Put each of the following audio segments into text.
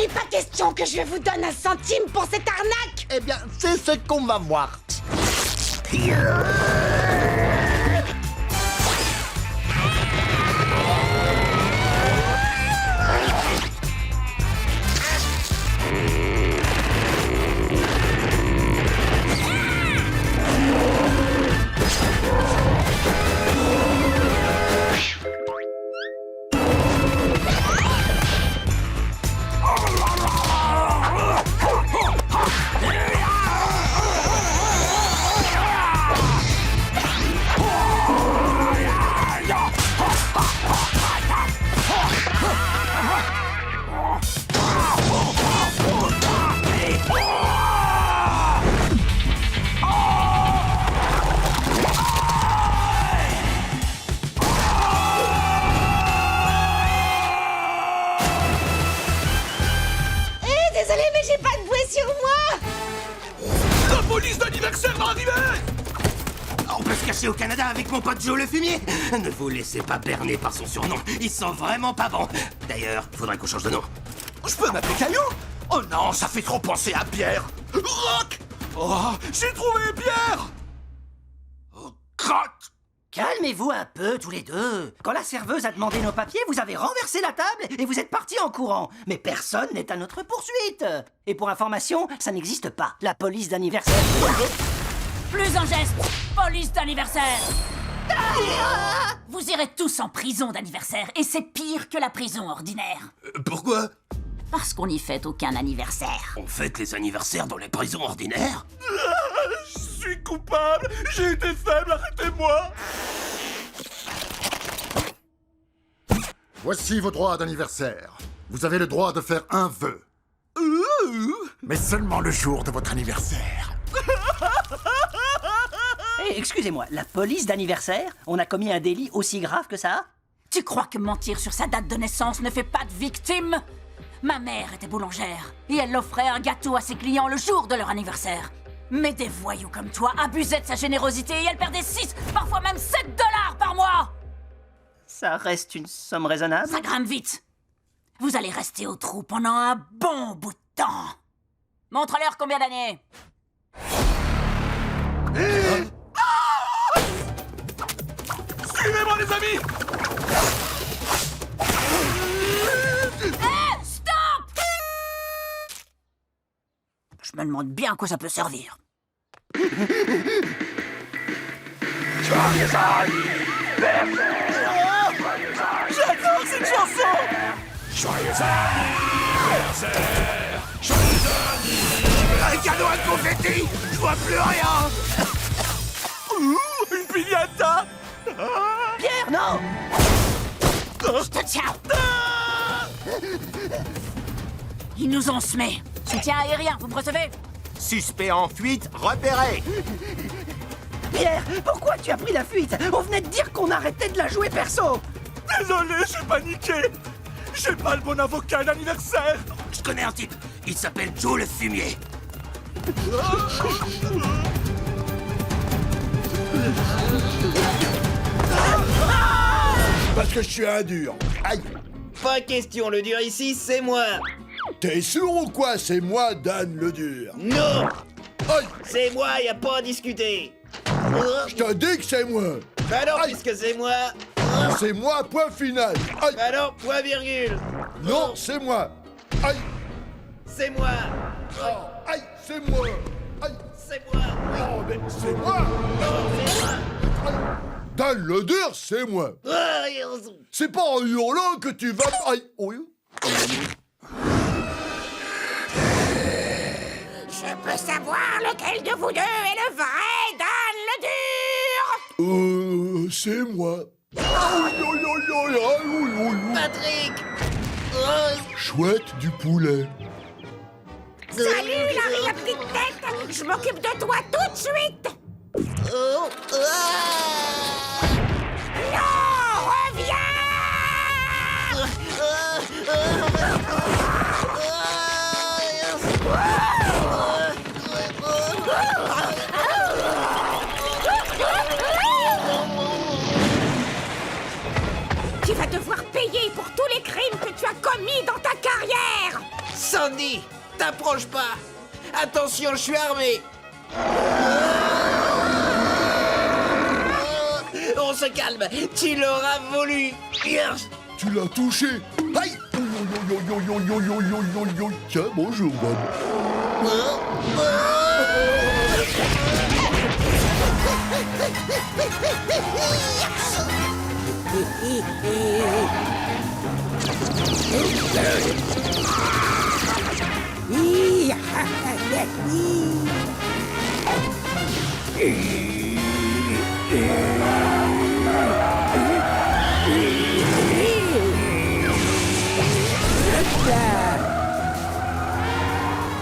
n'est pas question que je vous donne un centime pour cette arnaque. Eh bien, c'est ce qu'on va voir. Désolé, mais j'ai pas de bouée sur moi. La police d'anniversaire va arriver! On peut se cacher au Canada avec mon pote Joe le fumier. Ne vous laissez pas berner par son surnom. Ils sont vraiment pas bons. D'ailleurs, faudrait qu'on change de nom. Je peux m'appeler Caillou? Oh non, ça fait trop penser à Pierre. Rock! Oh, j'ai trouvé Pierre! Oh, crotte! Calmez-vous un peu, tous les deux. Quand la serveuse a demandé nos papiers, vous avez renversé la table et vous êtes partis en courant. Mais personne n'est à notre poursuite. Et pour information, ça n'existe pas, la police d'anniversaire. Plus un geste! Police d'anniversaire! Vous irez tous en prison d'anniversaire, et c'est pire que la prison ordinaire. Pourquoi? Parce qu'on n'y fête aucun anniversaire. On fête les anniversaires dans les prisons ordinaires? Je suis coupable! J'ai été faible, arrêtez-moi! Voici vos droits d'anniversaire. Vous avez le droit de faire un vœu. Mais seulement le jour de votre anniversaire. Excusez-moi, la police d'anniversaire? On a commis un délit aussi grave que ça? Tu crois que mentir sur sa date de naissance ne fait pas de victime? Ma mère était boulangère, et elle offrait un gâteau à ses clients le jour de leur anniversaire. Mais des voyous comme toi abusaient de sa générosité et elle perdait 6, parfois même 7 $ par mois! Ça reste une somme raisonnable? Ça grimpe vite! Vous allez rester au trou pendant un bon bout de temps. Montre-leur combien d'années! Suivez-moi, les amis! Stop! Je me demande bien à quoi ça peut servir. J'adore cette chanson! Un cadeau à confetti! Je vois plus rien! Une piñata! Pierre, non! Je te tiens! Ils nous ont semés. Soutien aérien, vous me recevez? Suspect en fuite, repéré. Pierre, pourquoi tu as pris la fuite? On venait de dire qu'on arrêtait de la jouer perso! Désolé, j'ai paniqué! J'ai pas le bon avocat d'anniversaire! Je connais un type. Il s'appelle Joe le fumier. Parce que je suis un dur. Aïe. Pas question, le dur ici, c'est moi. T'es sûr ou quoi? C'est moi, Dan le dur. Non, Aïe. c'est moi, y a pas à discuter. Je te dis que c'est moi. Bah non, Aïe. puisque c'est moi. C'est moi, point final. Aïe. Bah non, point virgule. Non, c'est moi. Aïe. C'est moi. Aïe, c'est moi. Aïe. C'est moi. Oh, mais c'est moi. Non, c'est moi. Dan le dur, c'est moi. C'est pas en hurlant que tu vas... Aïe. Oui. Je peux savoir lequel de vous deux est le vrai Dan le dur. C'est moi. Aïe, aïe, aïe, aïe, aïe, aïe, aïe. Patrick. Chouette du poulet. Salut, Larry, la petite tête. Je m'occupe de toi tout de suite. Non, reviens. Tu vas devoir payer pour tous les crimes que tu as commis dans ta carrière. Sandy, t'approches pas. Attention, je suis armé. On se calme, tu l'auras voulu. Tu l'as touché. Aïe. Tiens, bonjour, Bob.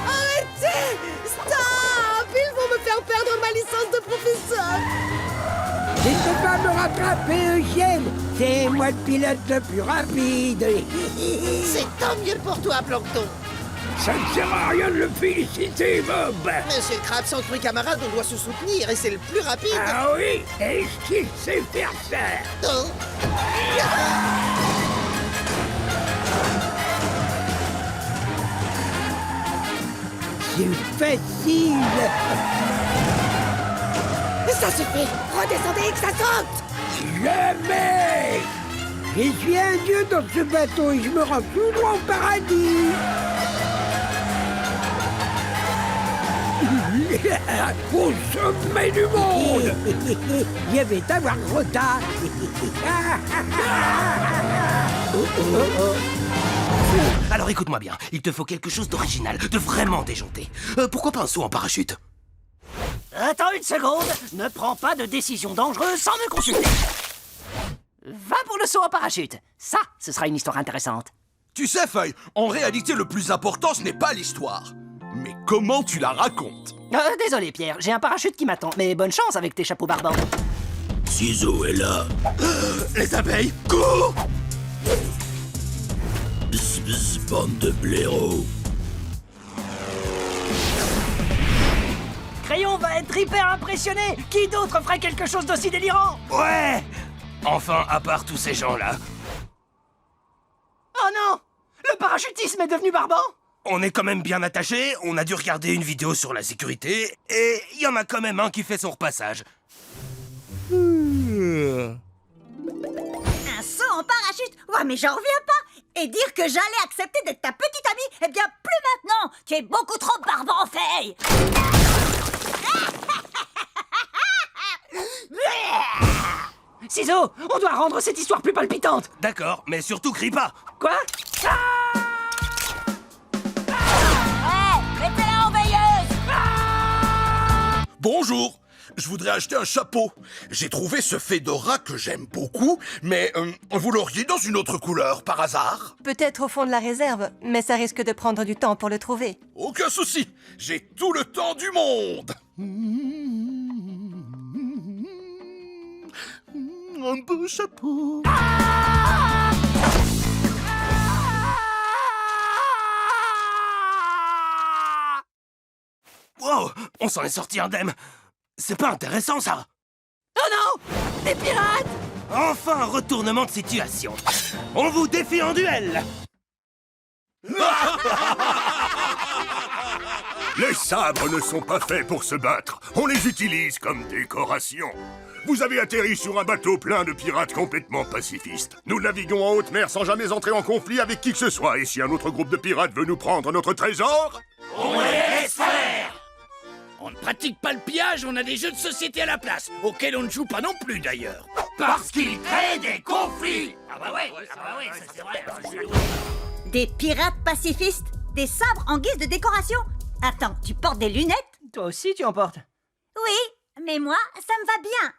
Arrêtez! Stop! Ils vont me faire perdre ma licence de professeur! Tu ne peux pas me rattraper, Eugène. C'est moi le pilote le plus rapide. C'est tant mieux pour toi, Plancton! Ça ne sert à rien de le féliciter, Bob. Monsieur Krabs, entre mes camarades, on doit se soutenir et c'est le plus rapide! Ah oui? Est-ce qu'il sait faire ça? Oh. C'est facile. Ça suffit! Redescendez et que ça saute! Jamais. Je suis un dieu dans ce bateau et je me rends tout droit au paradis. Au sommet du monde. Je vais t'avoir trop tard. Alors écoute-moi bien, il te faut quelque chose d'original, de vraiment déjanté. Pourquoi pas un saut en parachute? Attends une seconde, ne prends pas de décision dangereuse sans me consulter. Va pour le saut en parachute. Ça, ce sera une histoire intéressante. Tu sais, Feuille, en réalité, le plus important, ce n'est pas l'histoire. Mais comment tu la racontes? Désolé Pierre, j'ai un parachute qui m'attend, mais bonne chance avec tes chapeaux barbants. Ciseaux est là. Les abeilles, cours! Bzz, bzz, bande de blaireaux. Crayon va être hyper impressionné. Qui d'autre ferait quelque chose d'aussi délirant? Ouais! Enfin, à part tous ces gens-là, Oh non! Le parachutisme est devenu barbant? on est quand même bien attachés, on a dû regarder une vidéo sur la sécurité, et il y en a quand même un qui fait son repassage. Un saut en parachute? Ouais, mais j'en reviens pas! Et dire que j'allais accepter d'être ta petite amie? Eh bien, plus maintenant! Tu es beaucoup trop barbant, Faye! Ciseaux, on doit rendre cette histoire plus palpitante. D'accord, mais surtout crie pas. Quoi? Mettez-la en veilleuse! Bonjour, je voudrais acheter un chapeau. J'ai trouvé ce fedora que j'aime beaucoup, mais vous l'auriez dans une autre couleur, par hasard? Peut-être au fond de la réserve, mais ça risque de prendre du temps pour le trouver. Aucun souci, j'ai tout le temps du monde. Un beau chapeau. Wow, on s'en est sorti indemne. C'est pas intéressant, ça. Oh non! Des pirates! Enfin, un retournement de situation. On vous défie en duel. Les sabres ne sont pas faits pour se battre. On les utilise comme décoration. Vous avez atterri sur un bateau plein de pirates complètement pacifistes. Nous naviguons en haute mer sans jamais entrer en conflit avec qui que ce soit. Et si un autre groupe de pirates veut nous prendre notre trésor... On les laisse faire! On ne pratique pas le pillage, on a des jeux de société à la place, auxquels on ne joue pas non plus d'ailleurs. Parce qu'ils créent des conflits. Ah bah ouais, ça c'est vrai. Des pirates pacifistes? Des sabres en guise de décoration? Attends, tu portes des lunettes? Toi aussi, tu en portes. Oui, mais moi, ça me va bien.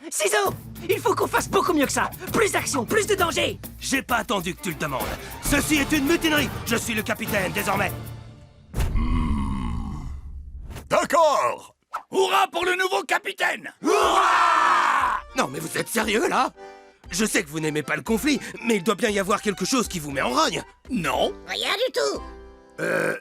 Ciseaux! Il faut qu'on fasse beaucoup mieux que ça. Plus d'action, plus de danger. J'ai pas attendu que tu le demandes. Ceci est une mutinerie. Je suis le capitaine désormais. D'accord! Hurrah pour le nouveau capitaine! Non, mais vous êtes sérieux, là? Je sais que vous n'aimez pas le conflit, mais il doit bien y avoir quelque chose qui vous met en rogne. Non. Rien du tout.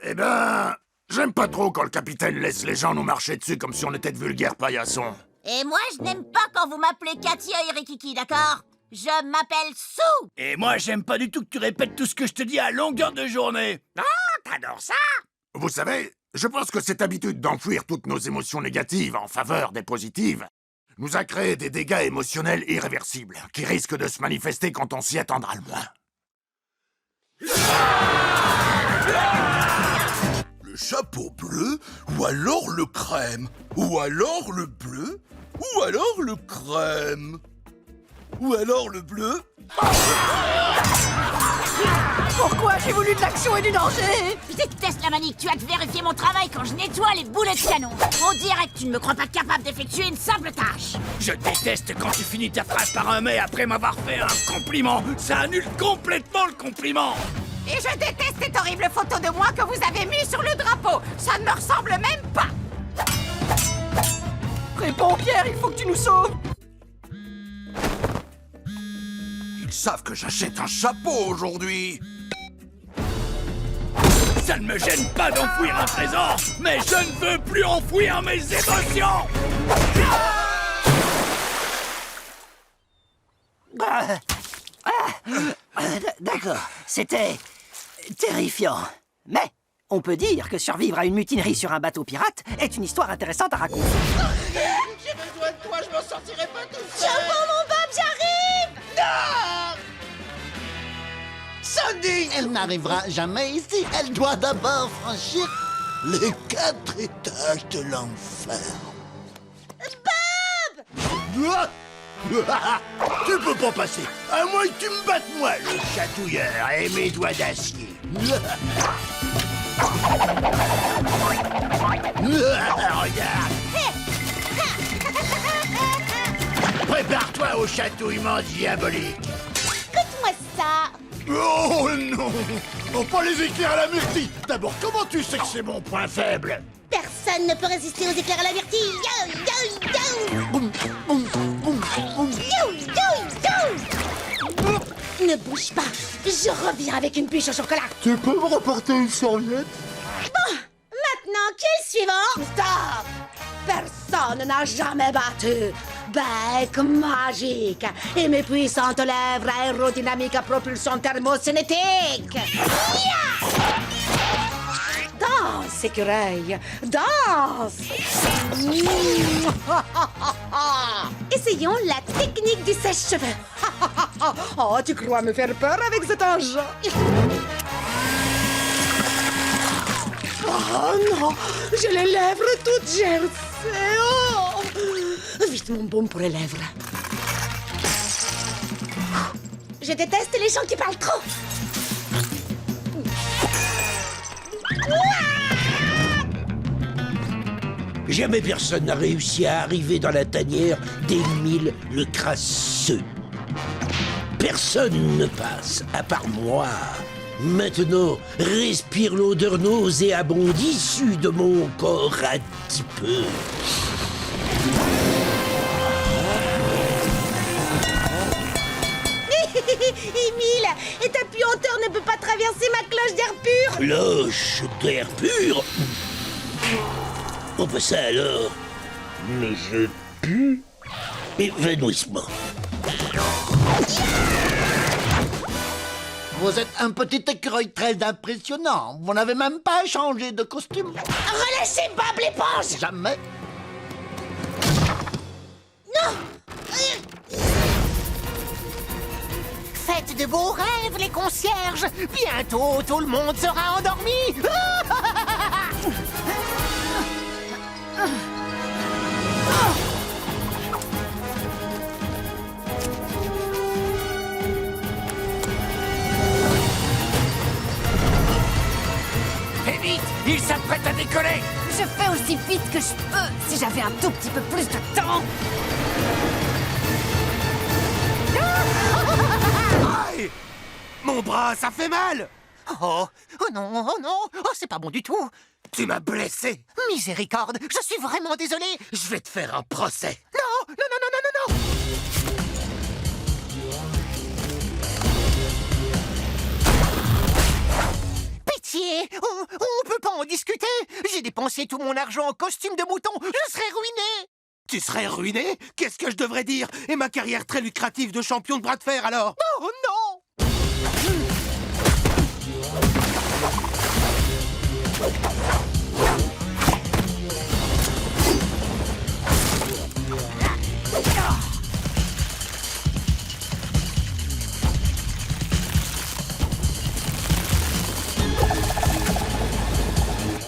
Eh ben... J'aime pas trop quand le capitaine laisse les gens nous marcher dessus comme si on était de vulgaires paillassons. Et moi, je n'aime pas quand vous m'appelez Katia et Rikiki, d'accord? Je m'appelle Sue. Et moi, j'aime pas du tout que tu répètes tout ce que je te dis à longueur de journée. Ah, t'adores ça? Vous savez, je pense que cette habitude d'enfouir toutes nos émotions négatives en faveur des positives nous a créé des dégâts émotionnels irréversibles qui risquent de se manifester quand on s'y attendra le moins. Le chapeau bleu, ou alors le crème, ou alors le bleu, ou alors le crème, ou alors le bleu. Pourquoi j'ai voulu de l'action et du danger? Je déteste la manie que tu as de vérifier mon travail quand je nettoie les boulets de canon. On dirait que tu ne me crois pas capable d'effectuer une simple tâche. Je déteste quand tu finis ta phrase par un mais après m'avoir fait un compliment. Ça annule complètement le compliment. Et je déteste cette horrible photo de moi que vous avez mise sur le drapeau. Ça ne me ressemble même pas. Réponds, Pierre, il faut que tu nous sauves. Ils savent que j'achète un chapeau aujourd'hui. Ça ne me gêne pas d'enfouir un trésor, mais je ne veux plus enfouir mes émotions. D'accord, c'était terrifiant. Mais on peut dire que survivre à une mutinerie sur un bateau pirate est une histoire intéressante à raconter. J'ai besoin de toi, je m'en sortirai pas tout seul. Chapeau, mon Bob, j'arrive. Non! Sandy, elle n'arrivera jamais ici. Elle doit d'abord franchir les 4 étages de l'enfer. Bob! Tu peux pas passer, à moins que tu me battes moi, le chatouilleur, et mes doigts d'acier. Regarde. Prépare-toi au chatouillement diabolique. Écoute-moi ça. Oh non! Oh, pas les éclairs à la myrtille! D'abord, comment tu sais que c'est mon point faible? Personne ne peut résister aux éclairs à la myrtille. Yo, yo, yo. Boum, boum, boum, boum. Yo, yo, yo. Ne bouge pas. Je reviens avec une bûche au chocolat. Tu peux me rapporter une serviette? Bon, maintenant, qui est le suivant? Stop! Personne n'a jamais battu Bec magique et mes puissantes lèvres aérodynamiques à propulsion thermocinétique. Yeah! Danse, écureuil, danse! Essayons la technique du sèche-cheveux. Oh, tu crois me faire peur avec cet engin? Oh non, j'ai les lèvres toutes gercées. Oh! Vite mon baume pour les lèvres. Je déteste les gens qui parlent trop. Jamais personne n'a réussi à arriver dans la tanière d'Émile le Crasseux. Personne ne passe, à part moi. Maintenant, respire l'odeur nauséabonde issue de mon corps un petit peu. Émile, et ta puanteur ne peut pas traverser ma cloche d'air pur. Cloche d'air pur? On peut ça alors? Mais je pue. Évanouissement. Vous êtes un petit écureuil très impressionnant. Vous n'avez même pas changé de costume. Relâchez Bob l'éponge. Jamais. Non. Faites de beaux rêves, les concierges. Bientôt, tout le monde sera endormi. Et vite, il s'apprête à décoller. Je fais aussi vite que je peux, si j'avais un tout petit peu plus de temps. Aïe! Mon bras, ça fait mal! Oh non, oh c'est pas bon du tout. Tu m'as blessé! Miséricorde, je suis vraiment désolé. Je vais te faire un procès! Non, non, non, non, non, non, non. Pitié, on peut pas en discuter. J'ai dépensé tout mon argent en costume de mouton. Je serais ruiné. Tu serais ruiné? Qu'est-ce que je devrais dire? Et ma carrière très lucrative de champion de bras de fer, alors? Oh non!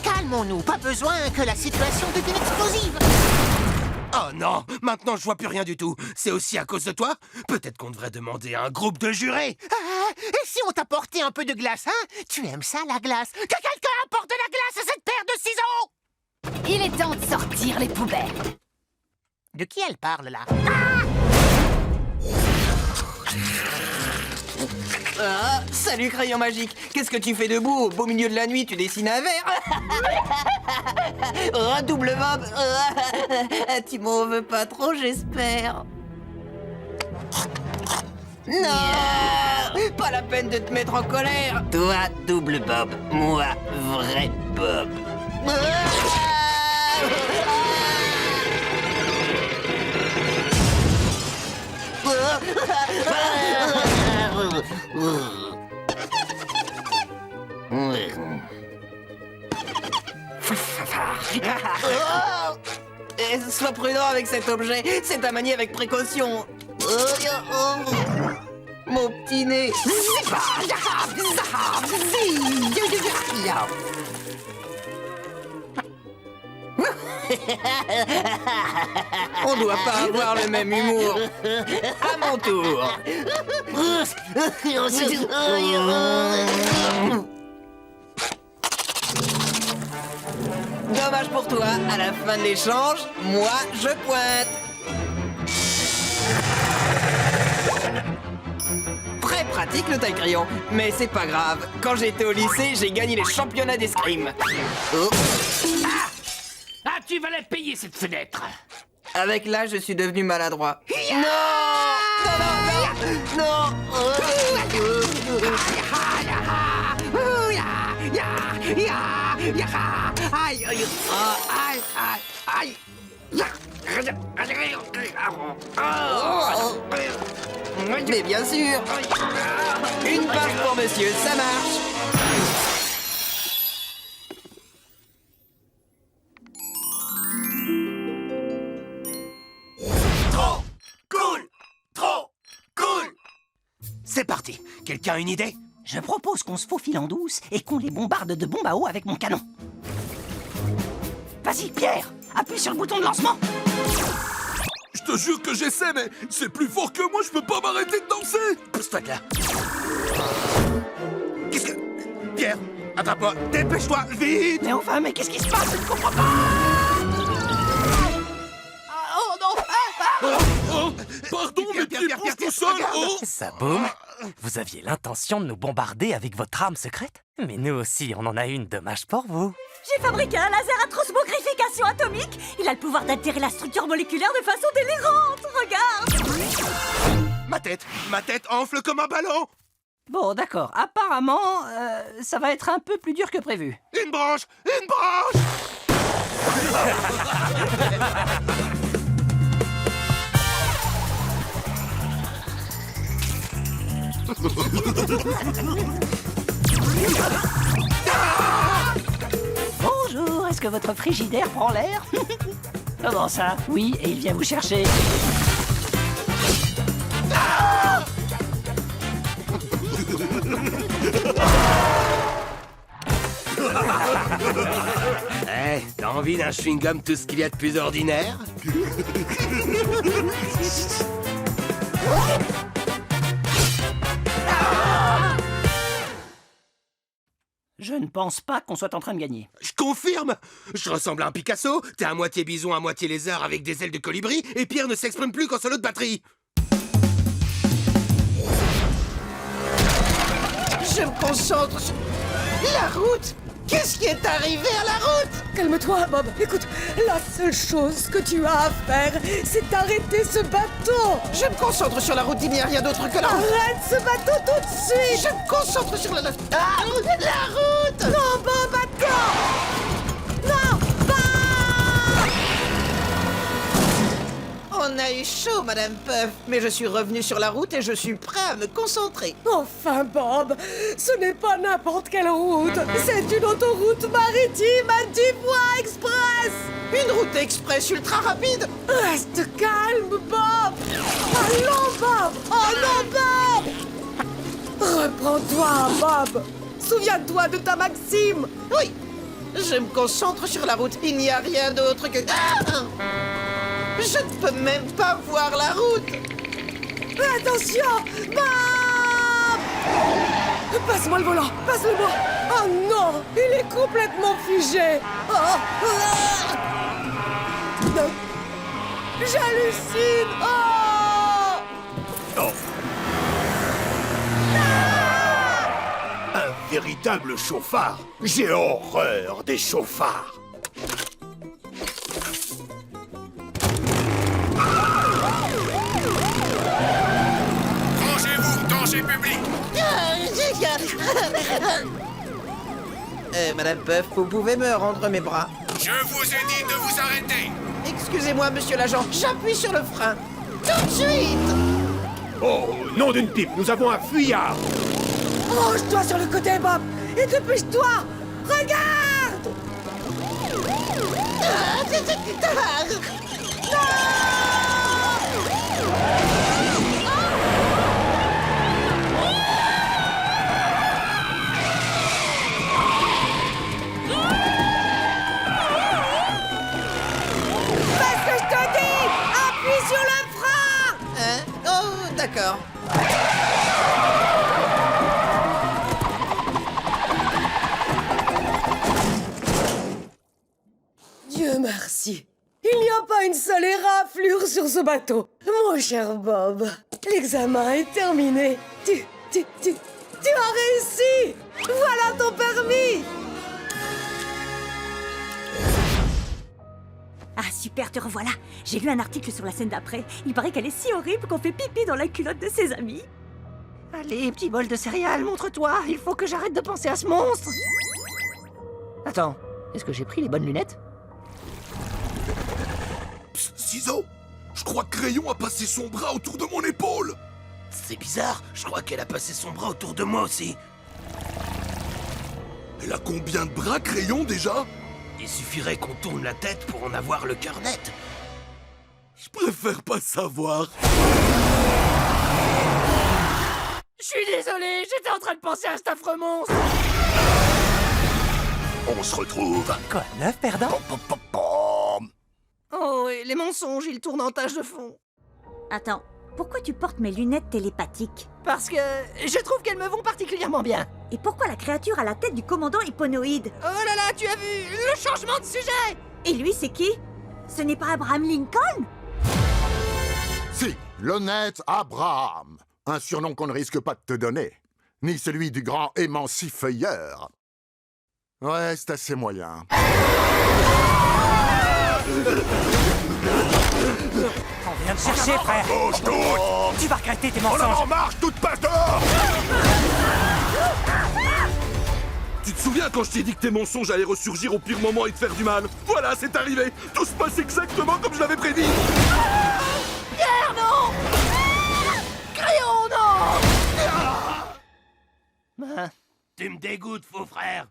Calmons-nous, pas besoin que la situation devienne explosive. Oh non, maintenant je vois plus rien du tout. C'est aussi à cause de toi? Peut-être qu'on devrait demander à un groupe de jurés. Et si on t'apportait un peu de glace, hein? Tu aimes ça, la glace? Que quelqu'un apporte de la glace à cette paire de ciseaux! Il est temps de sortir les poubelles. De qui elle parle, là? Ah, salut crayon magique. Qu'est-ce que tu fais debout au beau milieu de la nuit? Tu dessines un verre? Oh, double bob. Tu m'en veux pas trop, j'espère. Non, pas la peine de te mettre en colère. Toi, double bob. Moi, vrai bob. Sois prudent avec cet objet, c'est à manier avec précaution. Mon petit nez. On doit pas avoir le même humour. À mon tour. Dommage pour toi, à la fin de l'échange, moi je pointe. Très pratique le taille-crayon, mais c'est pas grave. Quand j'étais au lycée, j'ai gagné les championnats d'escrime. Oh. Ah, tu vas la payer cette fenêtre. Avec l'âge, je suis devenu maladroit. Non, non, non, non. Mais bien sûr. Une page pour monsieur, ça marche. Trop cool! Trop cool! C'est parti. Quelqu'un a une idée? Je propose qu'on se faufile en douce et qu'on les bombarde de bombes à eau avec mon canon. Vas-y, Pierre, appuie sur le bouton de lancement. Je te jure que j'essaie, mais c'est plus fort que moi, je peux pas m'arrêter de danser. Pousse-toi de là. Qu'est-ce que... Pierre, attrape-moi, dépêche-toi, vite! Mais enfin, mais qu'est-ce qui se passe? Je ne comprends pas. Oh non! Oh, pardon, mes pieds poussent tout seuls. Oh. Saboum, vous aviez l'intention de nous bombarder avec votre arme secrète? Mais nous aussi, on en a une, dommage pour vous. J'ai fabriqué un laser à transmogrification atomique. Il a le pouvoir d'altérer la structure moléculaire de façon délirante. Regarde. Ma tête enfle comme un ballon. Bon, d'accord. Apparemment, ça va être un peu plus dur que prévu. Une branche! Une branche! Bonjour, est-ce que votre frigidaire prend l'air? Comment ça? Oui, et il vient vous chercher. Eh, t'as envie d'un chewing-gum tout ce qu'il y a de plus ordinaire? Je ne pense pas qu'on soit en train de gagner. Je confirme! Je ressemble à un Picasso, t'es à moitié bison, à moitié lézard avec des ailes de colibri, et Pierre ne s'exprime plus qu'en solo de batterie! Je me concentre sur la route. Qu'est-ce qui est arrivé à la route? Calme-toi, Bob. Écoute, la seule chose que tu as à faire, c'est d'arrêter ce bateau. Je me concentre sur la route, il n'y a rien d'autre que la route. Arrête ce bateau tout de suite. Je me concentre sur la route. Non, Bob, attends. Non, pas. On a eu chaud, Madame Puff, mais je suis revenu sur la route et je suis prêt à me concentrer. Enfin, Bob, ce n'est pas n'importe quelle route. C'est une autoroute maritime à 10 voies express. Une route express ultra rapide. Reste calme, Bob. Allons, Bob. Oh non, Bob. Reprends-toi, Bob. Souviens-toi de ta maxime. Oui, je me concentre sur la route. Il n'y a rien d'autre que... Ah! Je ne peux même pas voir la route. Attention, Bob. Passe-moi le volant, passe-le-moi. Oh non, il est complètement figé. Oh, non. J'hallucine. Oh. Oh. Un véritable chauffard. J'ai horreur des chauffards. Rangez-vous, danger public. Madame Puff, vous pouvez me rendre mes bras? Je vous ai dit de vous arrêter. Excusez-moi, monsieur l'agent, j'appuie sur le frein. Tout de suite. Oh, nom d'une pipe, nous avons un fuyard. Range-toi sur le côté, Bob, et dépêche-toi. Regarde. Fais ce que je te dis. Appuie sur le frein. Hein? Oh, d'accord. Dieu merci. Il n'y a pas une seule éraflure sur ce bateau. Mon cher Bob, l'examen est terminé. Tu as réussi. Voilà ton permis. Ah super, te revoilà. J'ai lu un article sur la scène d'après. Il paraît qu'elle est si horrible qu'on fait pipi dans la culotte de ses amis. Allez, petit bol de céréales, montre-toi. Il faut que j'arrête de penser à ce monstre. Attends, est-ce que j'ai pris les bonnes lunettes? Psst, Ciseaux, je crois que Crayon a passé son bras autour de mon épaule. C'est bizarre, je crois qu'elle a passé son bras autour de moi aussi. Elle a combien de bras, Crayon, déjà? Il suffirait qu'on tourne la tête pour en avoir le cœur net. Je préfère pas savoir. Je suis désolé, j'étais en train de penser à cet affreux monstre. On se retrouve. Quoi, neuf perdant? Oh, et les mensonges, ils tournent en tâche de fond. Attends, pourquoi tu portes mes lunettes télépathiques? Parce que je trouve qu'elles me vont particulièrement bien. Et pourquoi la créature a la tête du commandant Hyponoïde? Oh là là, tu as vu le changement de sujet? Et lui, c'est qui? Ce n'est pas Abraham Lincoln? Si, l'honnête Abraham. Un surnom qu'on ne risque pas de te donner. Ni celui du grand émancifeuilleur. Ouais, c'est assez moyen. On vient de chercher, frère. Bouge tout. Tu vas regretter tes On en mensonges. marche, toute passe dehors. Tu te souviens quand je t'ai dit que tes mensonges allaient ressurgir au pire moment et te faire du mal? Voilà, c'est arrivé. Tout se passe exactement comme je l'avais prédit. Pierre, non! Crayon, non! Tu me dégoûtes, faux frère.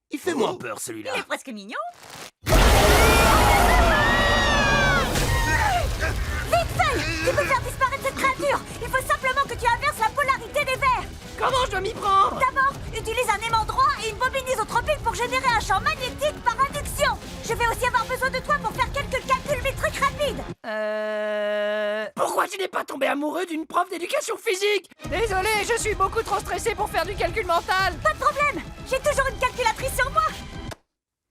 Il fait moins peur, celui-là. Il est presque mignon. Vite, Feuille! Tu peux faire disparaître cette créature! Il faut simplement que tu inverses la polarité des verres! Comment je dois m'y prendre? D'abord, utilise un aimant droit et une bobine isotropique pour générer un champ magnétique par induction! Je vais aussi avoir besoin de toi pour faire quelques calculs métriques rapides! Pourquoi tu n'es pas tombé amoureux d'une prof d'éducation physique? Désolé, je suis beaucoup trop stressé pour faire du calcul mental! Pas de problème! J'ai toujours une calculatrice sur moi!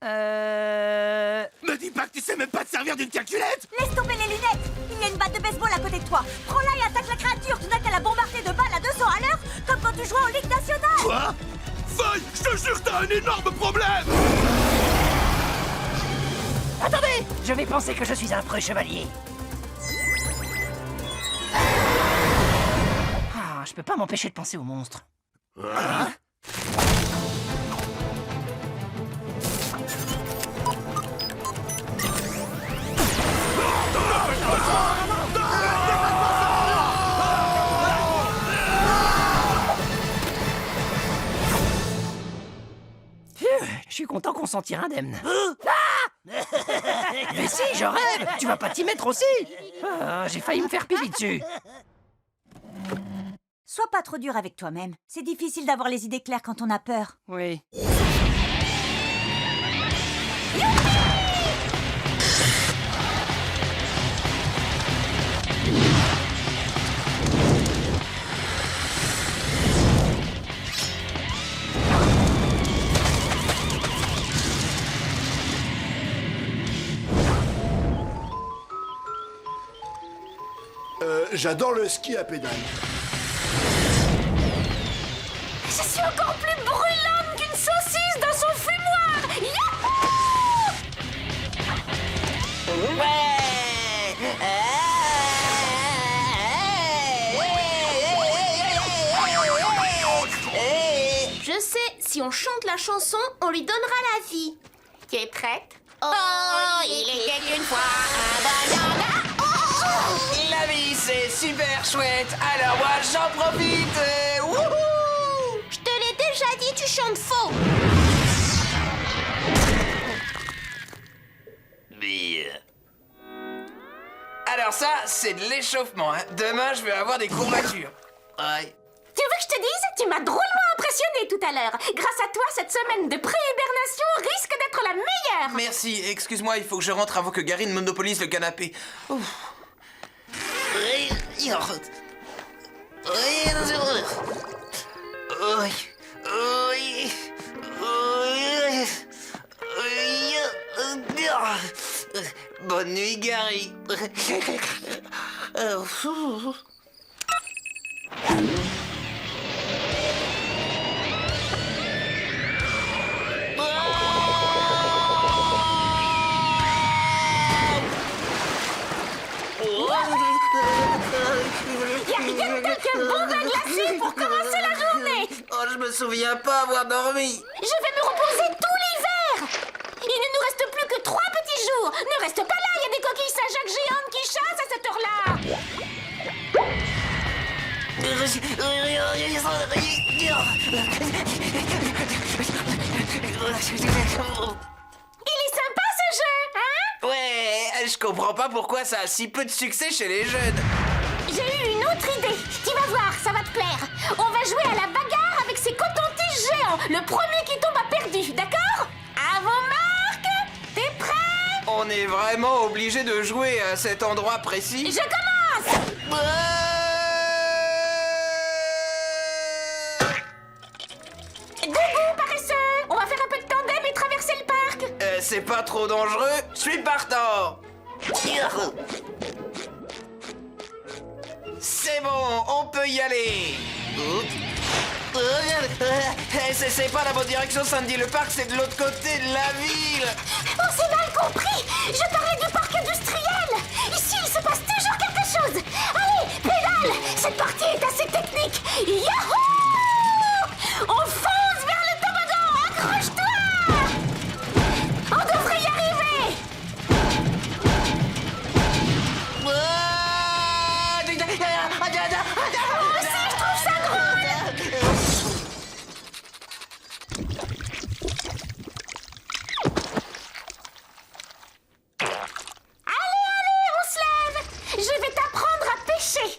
Me dis pas que tu sais même pas te servir d'une calculette. Laisse tomber les lunettes! Il y a une batte de baseball à côté de toi! Prends-la et attaque la créature! Tu n'as qu'à la bombarder de balles à 200 à l'heure, comme quand tu jouais en Ligue nationale! Quoi? Feuille, je te jure, t'as un énorme problème. Attendez! Je vais penser que je suis un preux chevalier. Ah, je peux pas m'empêcher de penser au monstre. Hein? Je suis content qu'on s'en tire indemne. Ah mais si, je rêve. Tu vas pas t'y mettre aussi? J'ai failli me faire pipi dessus. Sois pas trop dur avec toi-même. C'est difficile d'avoir les idées claires quand on a peur. Oui. J'adore le ski à pédales. Je suis encore plus brûlante qu'une saucisse dans son fumoir. Yahoo! Je sais, si on chante la chanson, on lui donnera la vie. Tu es prête? Oh, il était une fois un banana. La vie c'est super chouette, alors moi j'en profite. Wouhou! Je te l'ai déjà dit, tu chantes faux. Alors ça, c'est de l'échauffement. Hein. Demain, je vais avoir des courbatures. Ouais. Tu veux que je te dise? Tu m'as drôlement impressionné tout à l'heure. Grâce à toi, cette semaine de pré-hibernation risque d'être la meilleure. Merci, excuse-moi, il faut que je rentre avant que Gary ne monopolise le canapé. Ouf. Bonne nuit, Gary. Y a quelques bombes à glacer pour commencer la journée. Oh, je me souviens pas avoir dormi. Je vais me reposer tout l'hiver. Il ne nous reste plus que 3 petits jours. Ne reste pas là, il y a des coquilles Saint-Jacques géantes qui chassent à cette heure-là. Il est sympa ce jeu, hein? Ouais, je comprends pas pourquoi ça a si peu de succès chez les jeunes. J'ai eu une autre idée. Tu vas voir, ça va te plaire. On va jouer à la bagarre avec ces cotons-tiges géants. Le premier qui tombe a perdu, d'accord? À vos marques. T'es prêt? On est vraiment obligé de jouer à cet endroit précis? Je commence. Debout, paresseux. On va faire un peu de tandem et traverser le parc. C'est pas trop dangereux? Je suis partant. C'est bon, on peut y aller. C'est pas la bonne direction, Sandy. Le parc, c'est de l'autre côté de la ville. On s'est mal compris. Je parlais du parc industriel. Ici, il se passe toujours quelque chose. Allez, pédale. Cette partie est assez technique. Yahoo! On fonce vers le toboggan. Accroche-toi. On devrait y arriver. Moi aussi, je trouve ça drôle. Allez, on se lève. Je vais t'apprendre à pêcher.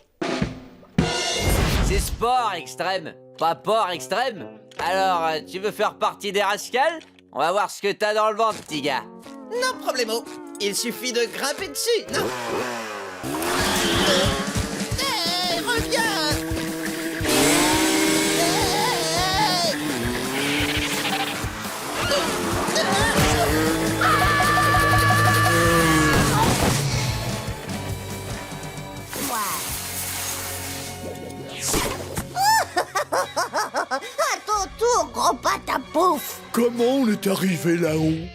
C'est sport extrême, pas port extrême. Alors, tu veux faire partie des rascals? On va voir ce que t'as dans le ventre, petit gars. Non problemo. Il suffit de grimper dessus, non? Hey, reviens! À ton tour, gros pâte à pouf. Comment on est arrivé là-haut?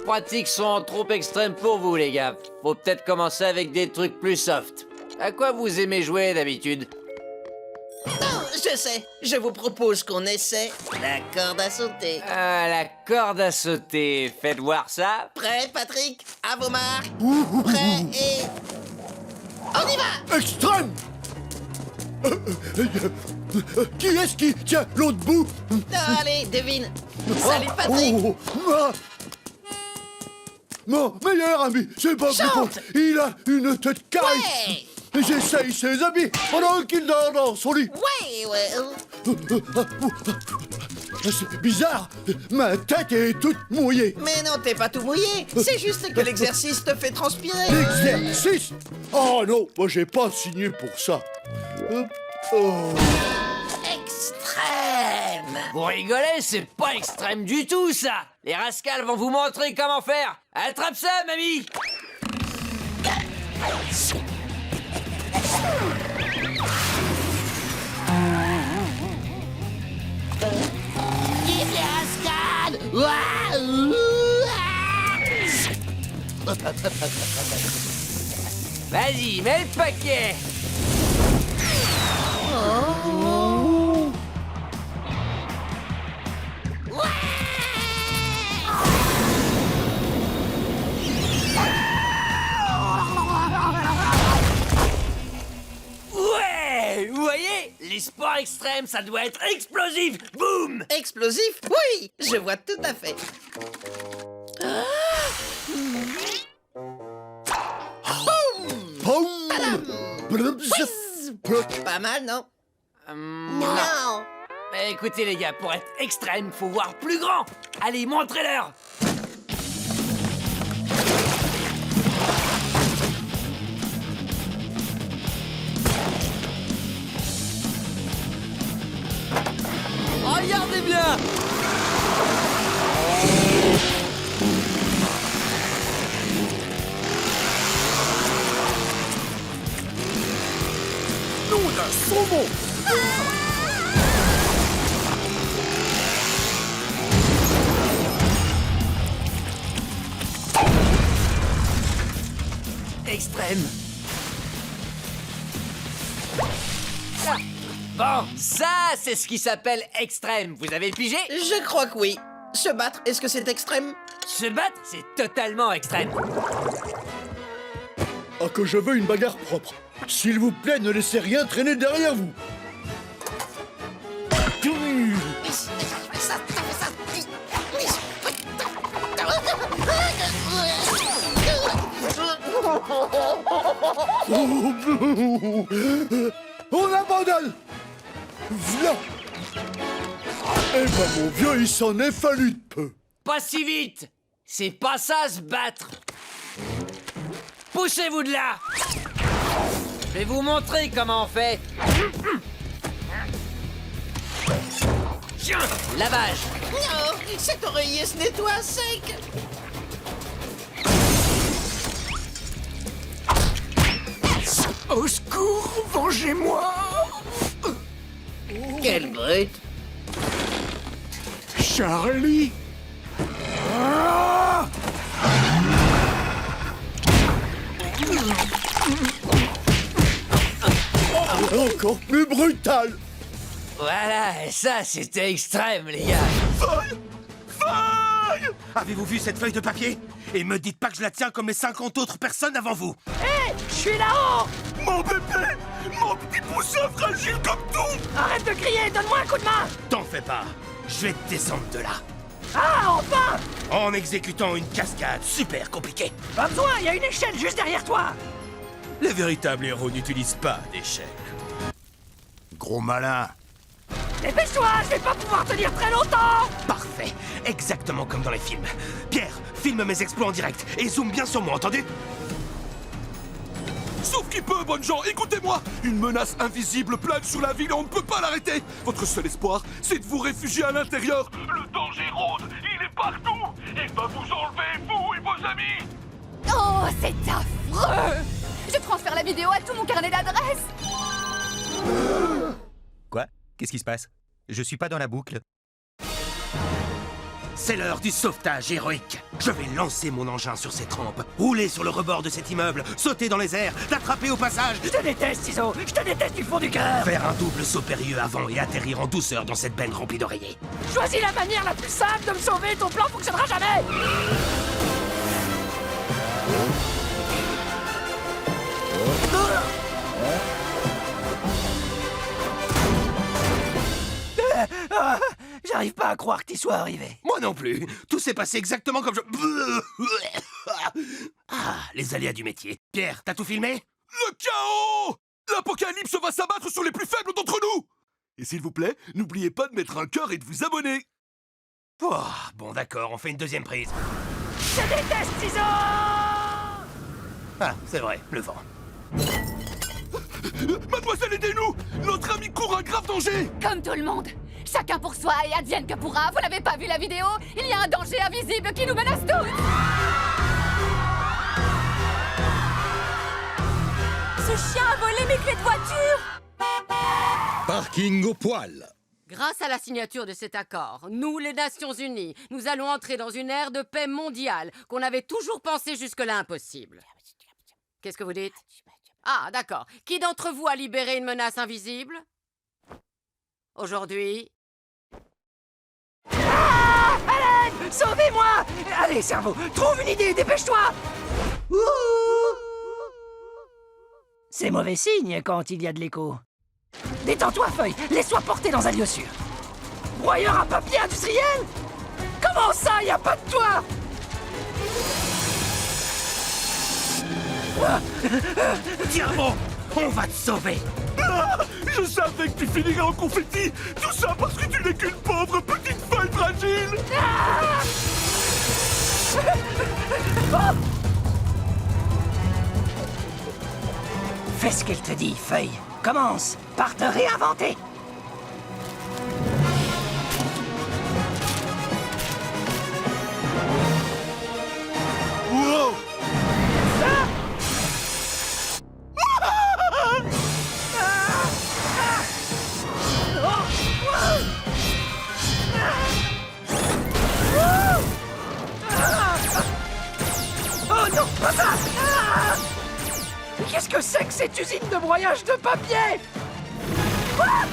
pratiques sont trop extrêmes pour vous, les gars. Faut peut-être commencer avec des trucs plus soft. À quoi vous aimez jouer d'habitude? Non, je sais. Je vous propose qu'on essaie la corde à sauter. Ah, la corde à sauter. Faites voir ça. Prêt, Patrick? À vos marques. Prêt et... On y va! Extrême. Qui est-ce qui tient l'autre bout? Allez, devine. Salut, Patrick. Mon meilleur ami, c'est pas Chante. Il a une tête carrée. Ouais. J'essaye ses habits pendant qu'il dort dans son lit. Ouais. C'est bizarre, ma tête est toute mouillée. Mais non, t'es pas tout mouillé. C'est juste que l'exercice te fait transpirer. L'exercice? Oh non, moi j'ai pas signé pour ça. Oh. Extrême. Vous rigolez, c'est pas extrême du tout, ça. Les rascals vont vous montrer comment faire. Attrape ça, mamie. Vive les rascals. Vas-y, mets le paquet. Ouais, vous voyez, les sports extrêmes, ça doit être explosif. Boum. Explosif? Oui, je vois tout à fait. Pas mal, non? Non. Écoutez les gars, pour être extrême, faut voir plus grand. Allez, montrez-leur. Regardez bien. Nom d'un saumon. Extrême. Ah. Bon, ça, c'est ce qui s'appelle extrême. Vous avez pigé? Je crois que oui. Se battre, est-ce que c'est extrême? Se battre, c'est totalement extrême. Ah, que je veux une bagarre propre. S'il vous plaît, ne laissez rien traîner derrière vous. On abandonne. Viens. Eh ben, mon vieux, il s'en est fallu de peu. Pas si vite. C'est pas ça, se battre. Poussez-vous de là. Je vais vous montrer comment on fait. Tiens, lavage. Non, cet oreiller se nettoie à sec. Au secours, vengez-moi. Quelle brute. Charlie. Ah! Encore plus brutal. Voilà, et ça, c'était extrême, les gars. Feuille! Avez-vous vu cette feuille de papier? Et me dites pas que je la tiens comme les 50 autres personnes avant vous. Hé, je suis là-haut. Mon bébé! Mon petit poussin fragile comme tout! Arrête de crier, donne-moi un coup de main. T'en fais pas. Je vais te descendre de là. Ah, enfin. En exécutant une cascade super compliquée. Pas besoin, il y a une échelle juste derrière toi. Les véritables héros n'utilisent pas d'échelle. Gros malin. Dépêche-toi, je vais pas pouvoir tenir très longtemps. Parfait. Exactement comme dans les films. Pierre, filme mes exploits en direct et zoome bien sur moi, entendu? Sauf qui peut, bonnes gens, écoutez-moi! Une menace invisible plane sur la ville et on ne peut pas l'arrêter! Votre seul espoir, c'est de vous réfugier à l'intérieur! Le danger rôde, il est partout! Il va vous enlever, vous et vos amis! Oh, c'est affreux! Je transfère la vidéo à tout mon carnet d'adresses! Quoi? Qu'est-ce qui se passe? Je suis pas dans la boucle. C'est l'heure du sauvetage héroïque. Je vais lancer mon engin sur ces rampes, rouler sur le rebord de cet immeuble, sauter dans les airs, l'attraper au passage. Je te déteste, Ciseaux. Je te déteste du fond du cœur. Faire un double saut périlleux avant et atterrir en douceur dans cette benne remplie d'oreillers. Choisis la manière la plus simple de me sauver. Ton plan fonctionnera jamais. J'arrive pas à croire que t'y sois arrivé. Moi non plus. Tout s'est passé exactement comme je... Ah, les aléas du métier. Pierre, t'as tout filmé? Le chaos! L'apocalypse va s'abattre sur les plus faibles d'entre nous! Et s'il vous plaît, n'oubliez pas de mettre un cœur et de vous abonner. Oh, bon d'accord, on fait une deuxième prise. Je déteste Ciseaux! Ah, c'est vrai, le vent. Mademoiselle, aidez-nous! Notre ami court un grave danger! Comme tout le monde. Chacun pour soi et advienne que pourra. Vous n'avez pas vu la vidéo? Il y a un danger invisible qui nous menace tous. Ce chien a volé mes clés de voiture! Parking au poil. Grâce à la signature de cet accord, nous, les Nations Unies, nous allons entrer dans une ère de paix mondiale qu'on avait toujours pensé jusque-là impossible. Qu'est-ce que vous dites? Ah, d'accord. Qui d'entre vous a libéré une menace invisible? Aujourd'hui? Ah! Alain! Sauvez-moi! Allez, cerveau, trouve une idée, dépêche-toi! C'est mauvais signe quand il y a de l'écho. Détends-toi, Feuille, laisse-toi porter dans un lieu sûr. Broyeur à papier industriel? Comment ça, y a pas de toit? Tiens bon, on va te sauver. Ah, je savais que tu finirais en confetti. Tout ça parce que tu n'es qu'une pauvre petite feuille fragile. Ah! Fais ce qu'elle te dit, Feuille. Commence par te réinventer. Wow! Oh non, pas ça! Ah! Qu'est-ce que c'est que cette usine de broyage de papier? Ah!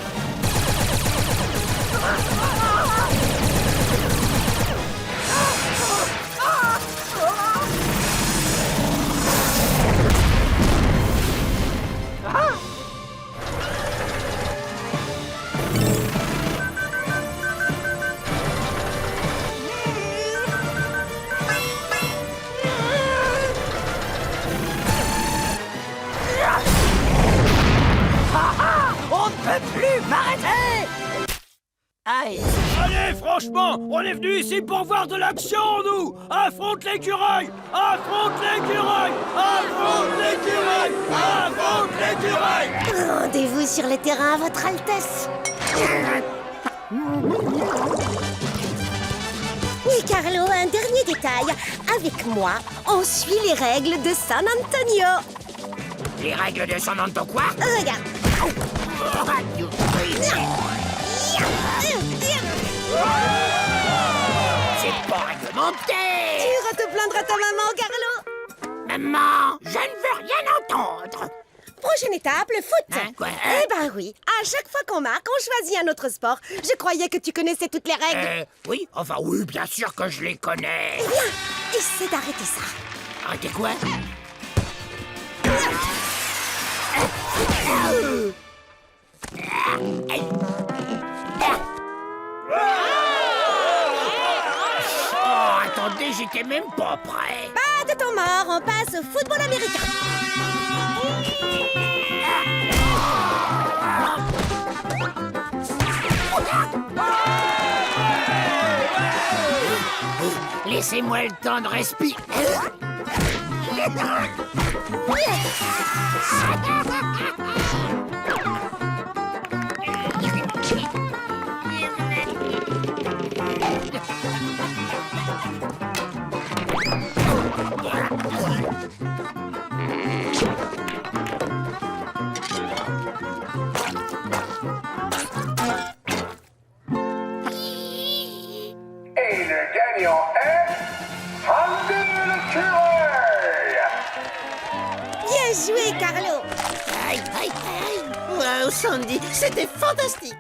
On ne peut plus m'arrêter! Aïe! Allez, franchement, on est venu ici pour voir de l'action, nous! Affronte l'écureuil! Affronte l'écureuil! Affronte l'écureuil! Affronte l'écureuil! Rendez-vous sur le terrain, Votre Altesse. Oui, Carlo, un dernier détail. Avec moi, on suit les règles de San Antonio. Les règles de San Antonio quoi? Regarde. C'est pas réglementé! Tu iras te plaindre à ta maman, Carlo. Maman, je ne veux rien entendre! Prochaine étape, le foot. Hein, quoi? Eh ben oui, à chaque fois qu'on marque, on choisit un autre sport. Je croyais que tu connaissais toutes les règles. Oui, enfin oui, bien sûr que je les connais! Eh bien, essaie d'arrêter ça. Arrêtez quoi? Oh, attendez, j'étais même pas prêt! Pas de temps mort, on passe au football américain. Laissez-moi le temps de respirer. Et le le gagnant est... Sandy l'écureuil. Bien joué, Carlo. Wow, Sandy, c'était fantastique.